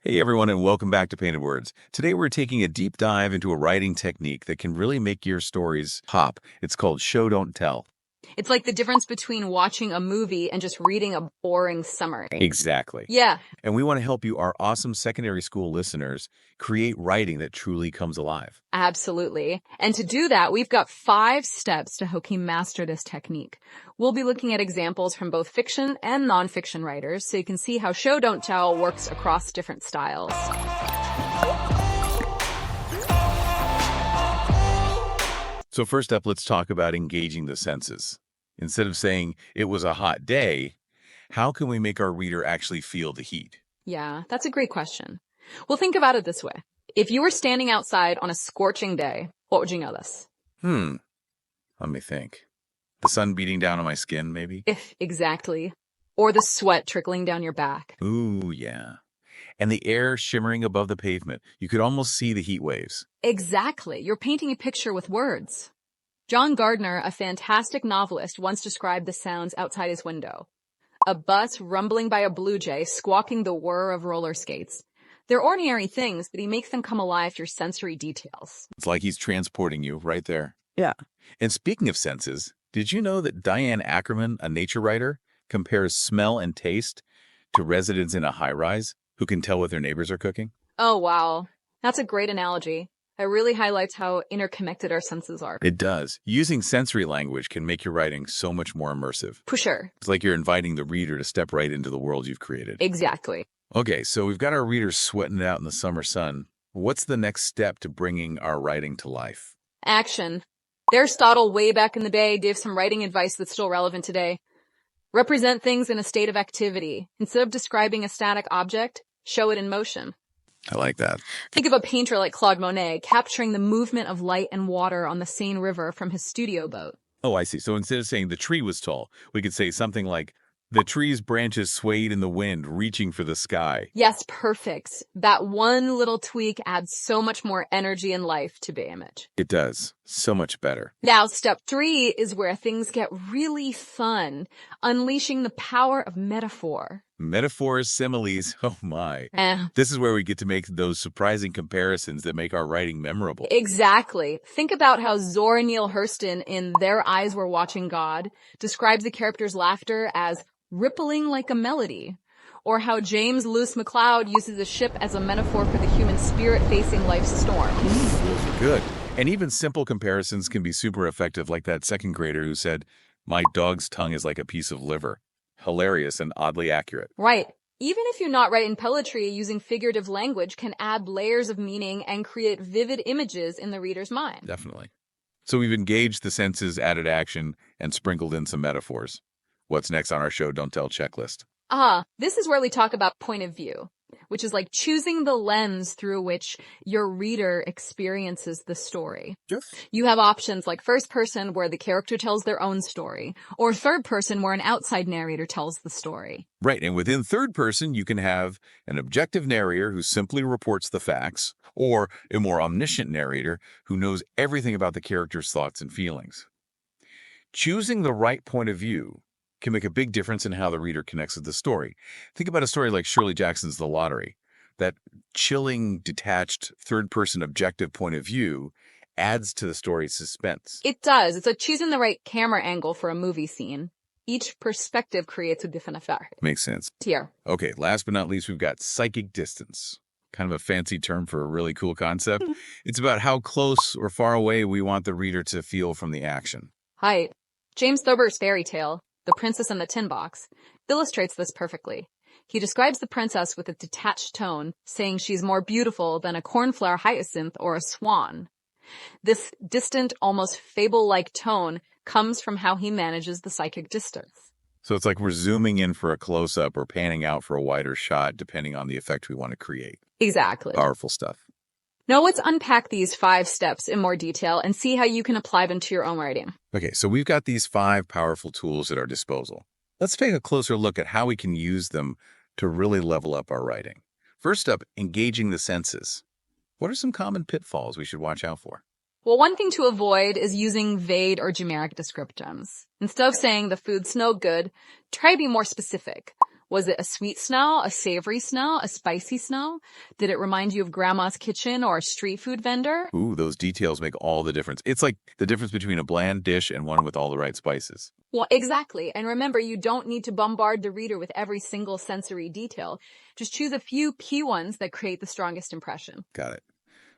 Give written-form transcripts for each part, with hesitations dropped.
Hey everyone, and welcome back to Painted Words. Today we're taking a deep dive into a writing technique that can really make your stories pop. It's called show, don't tell. It's like the difference between watching a movie and just reading a boring summary. Exactly. Yeah. And we want to help you, our awesome secondary school listeners, create writing that truly comes alive. Absolutely. And to do that, we've got 5 steps to help you master this technique. We'll be looking at examples from both fiction and nonfiction writers so you can see how show, don't tell works across different styles. So first up, let's talk about engaging the senses. Instead of saying, it was a hot day, how can we make our reader actually feel the heat? Yeah, that's a great question. Well, think about it this way. If you were standing outside on a scorching day, what would you notice? Let me think. The sun beating down on my skin, maybe? Exactly. Or the sweat trickling down your back. Ooh, yeah. And the air shimmering above the pavement. You could almost see the heat waves. Exactly. You're painting a picture with words. John Gardner, a fantastic novelist, once described the sounds outside his window. A bus rumbling by a blue jay, squawking the whir of roller skates. They're ordinary things, but he makes them come alive through sensory details. It's like he's transporting you right there. Yeah. And speaking of senses, did you know that Diane Ackerman, a nature writer, compares smell and taste to residents in a high-rise who can tell what their neighbors are cooking? Oh, wow. That's a great analogy. It really highlights how interconnected our senses are. It does. Using sensory language can make your writing so much more immersive. For sure. It's like you're inviting the reader to step right into the world you've created. Exactly. Okay, so we've got our readers sweating it out in the summer sun. What's the next step to bringing our writing to life? Action. Aristotle, way back in the day, gave some writing advice that's still relevant today. Represent things in a state of activity. Instead of describing a static object, show it in motion. I like that. Think of a painter like Claude Monet capturing the movement of light and water on the Seine River from his studio boat. Oh, I see. So instead of saying the tree was tall, we could say something like, the tree's branches swayed in the wind, reaching for the sky. Yes, perfect. That one little tweak adds so much more energy and life to the image. It does. So much better. Now, step 3 is where things get really fun, unleashing the power of metaphor. Metaphors, similes, oh my. This is where we get to make those surprising comparisons that make our writing memorable. Exactly. Think about how Zora Neale Hurston in Their Eyes Were Watching God describes the character's laughter as rippling like a melody, or how James Luce MacLeod uses a ship as a metaphor for the human spirit facing life's storm. Those are good. And even simple comparisons can be super effective, like that second grader who said, my dog's tongue is like a piece of liver. Hilarious and oddly accurate. Right. Even if you're not writing poetry, using figurative language can add layers of meaning and create vivid images in the reader's mind. Definitely. So we've engaged the senses, added action, and sprinkled in some metaphors. What's next on our show, don't tell checklist? This is where we talk about point of view, which is like choosing the lens through which your reader experiences the story. Yes. You have options like first person where the character tells their own story, or third person where an outside narrator tells the story. Right, and within third person, you can have an objective narrator who simply reports the facts, or a more omniscient narrator who knows everything about the character's thoughts and feelings. Choosing the right point of view can make a big difference in how the reader connects with the story. Think about a story like Shirley Jackson's The Lottery. That chilling, detached, third-person objective point of view adds to the story's suspense. It does. It's like choosing the right camera angle for a movie scene. Each perspective creates a different effect. Makes sense. Here. Okay, last but not least, we've got psychic distance. Kind of a fancy term for a really cool concept. It's about how close or far away we want the reader to feel from the action. Hi. James Thurber's fairy tale, The Princess and the Tin Box, illustrates this perfectly. He describes the princess with a detached tone, saying she's more beautiful than a cornflower hyacinth or a swan. This distant, almost fable-like tone comes from how he manages the psychic distance. So it's like we're zooming in for a close-up or panning out for a wider shot, depending on the effect we want to create. Exactly. Powerful stuff. Now let's unpack these 5 steps in more detail and see how you can apply them to your own writing. Okay, so we've got these 5 powerful tools at our disposal. Let's take a closer look at how we can use them to really level up our writing. First up, engaging the senses. What are some common pitfalls we should watch out for? Well, one thing to avoid is using vague or generic descriptors. Instead of saying the food smelled good, try to be more specific. Was it a sweet smell, a savory smell, a spicy smell? Did it remind you of grandma's kitchen or a street food vendor? Ooh, those details make all the difference. It's like the difference between a bland dish and one with all the right spices. Well, exactly. And remember, you don't need to bombard the reader with every single sensory detail. Just choose a few key ones that create the strongest impression. Got it.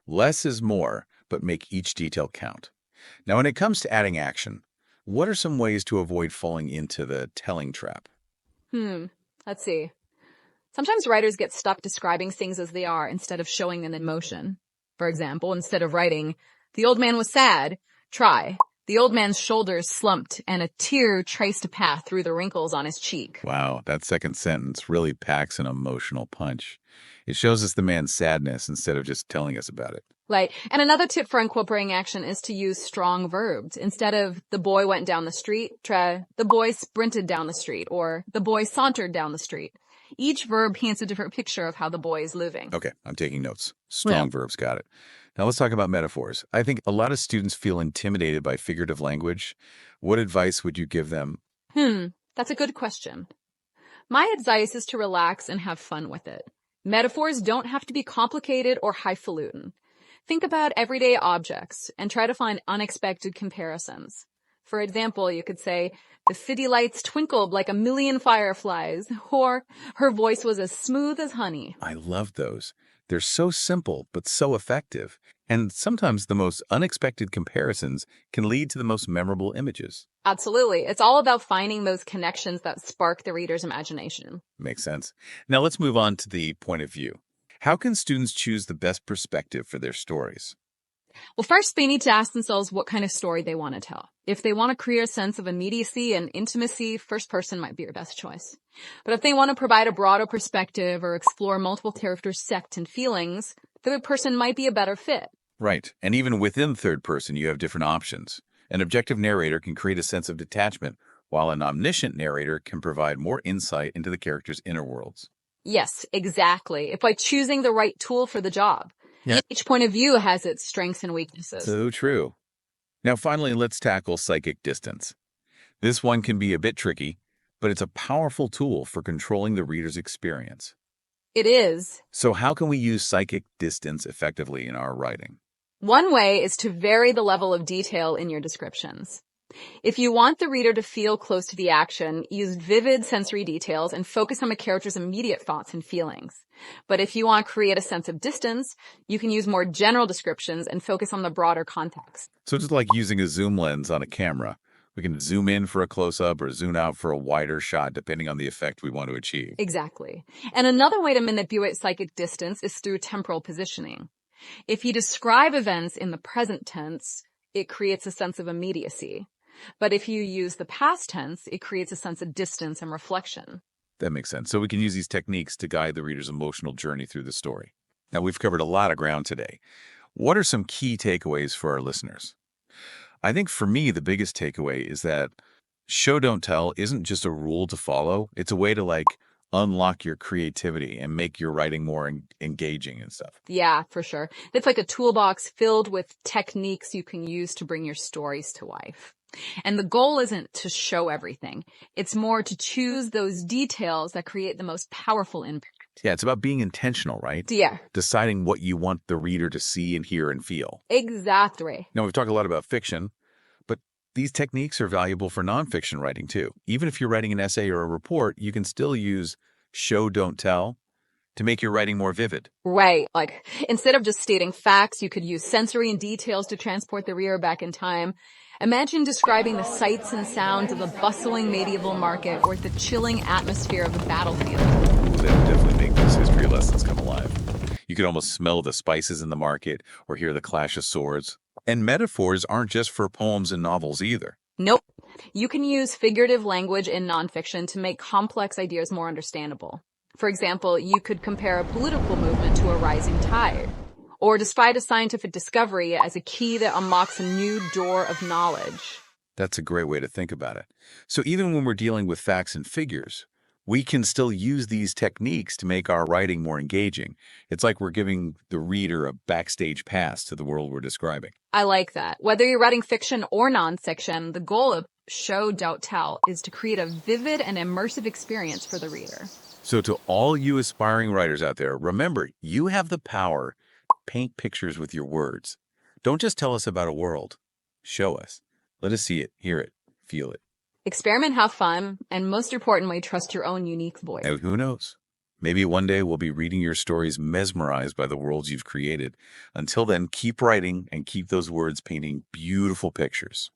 Less is more, but make each detail count. Now, when it comes to adding action, what are some ways to avoid falling into the telling trap? Let's see. Sometimes writers get stuck describing things as they are instead of showing an emotion. For example, instead of writing, "The old man was sad," try, "The old man's shoulders slumped and a tear traced a path through the wrinkles on his cheek." Wow, that second sentence really packs an emotional punch. It shows us the man's sadness instead of just telling us about it. Right. And another tip for incorporating action is to use strong verbs. Instead of "the boy went down the street," try "the boy sprinted down the street" or "the boy sauntered down the street." Each verb paints a different picture of how the boy is living. Okay, I'm taking notes. Strong verbs, got it. Now let's talk about metaphors. I think a lot of students feel intimidated by figurative language. What advice would you give them? That's a good question. My advice is to relax and have fun with it. Metaphors don't have to be complicated or highfalutin. Think about everyday objects and try to find unexpected comparisons. For example, you could say, "The city lights twinkled like a million fireflies," or "her voice was as smooth as honey." I love those. They're so simple, but so effective. And sometimes the most unexpected comparisons can lead to the most memorable images. Absolutely. It's all about finding those connections that spark the reader's imagination. Makes sense. Now let's move on to the point of view. How can students choose the best perspective for their stories? Well, first, they need to ask themselves what kind of story they want to tell. If they want to create a sense of immediacy and intimacy, first person might be your best choice. But if they want to provide a broader perspective or explore multiple characters' sects and feelings, third person might be a better fit. Right. And even within third person, you have different options. An objective narrator can create a sense of detachment, while an omniscient narrator can provide more insight into the character's inner worlds. Yes, exactly. It's by choosing the right tool for the job. Yeah. Each point of view has its strengths and weaknesses. So true. Now, finally, let's tackle psychic distance. This one can be a bit tricky, but it's a powerful tool for controlling the reader's experience. It is. So how can we use psychic distance effectively in our writing? One way is to vary the level of detail in your descriptions. If you want the reader to feel close to the action, use vivid sensory details and focus on the character's immediate thoughts and feelings. But if you want to create a sense of distance, you can use more general descriptions and focus on the broader context. So it's like using a zoom lens on a camera. We can zoom in for a close-up or zoom out for a wider shot, depending on the effect we want to achieve. Exactly. And another way to manipulate psychic distance is through temporal positioning. If you describe events in the present tense, it creates a sense of immediacy. But if you use the past tense, it creates a sense of distance and reflection. That makes sense. So we can use these techniques to guide the reader's emotional journey through the story. Now, we've covered a lot of ground today. What are some key takeaways for our listeners? I think for me, the biggest takeaway is that show don't tell isn't just a rule to follow. It's a way to unlock your creativity and make your writing more engaging and stuff. Yeah, for sure. It's like a toolbox filled with techniques you can use to bring your stories to life. And the goal isn't to show everything. It's more to choose those details that create the most powerful impact. Yeah, it's about being intentional, right? Yeah. Deciding what you want the reader to see and hear and feel. Exactly. Now, we've talked a lot about fiction, but these techniques are valuable for nonfiction writing too. Even if you're writing an essay or a report, you can still use show, don't tell to make your writing more vivid. Right. Like, instead of just stating facts, you could use sensory and details to transport the reader back in time. Imagine describing the sights and sounds of a bustling medieval market or the chilling atmosphere of a battlefield. Ooh, that would definitely make those history lessons come alive. You could almost smell the spices in the market or hear the clash of swords. And metaphors aren't just for poems and novels either. Nope. You can use figurative language in nonfiction to make complex ideas more understandable. For example, you could compare a political movement to a rising tide, or describe a scientific discovery as a key that unlocks a new door of knowledge. That's a great way to think about it. So even when we're dealing with facts and figures, we can still use these techniques to make our writing more engaging. It's like we're giving the reader a backstage pass to the world we're describing. I like that. Whether you're writing fiction or nonfiction, the goal of show, don't tell, is to create a vivid and immersive experience for the reader. So to all you aspiring writers out there, remember, you have the power to paint pictures with your words. Don't just tell us about a world. Show us. Let us see it, hear it, feel it. Experiment, have fun, and most importantly, trust your own unique voice. And who knows? Maybe one day we'll be reading your stories mesmerized by the worlds you've created. Until then, keep writing and keep those words painting beautiful pictures.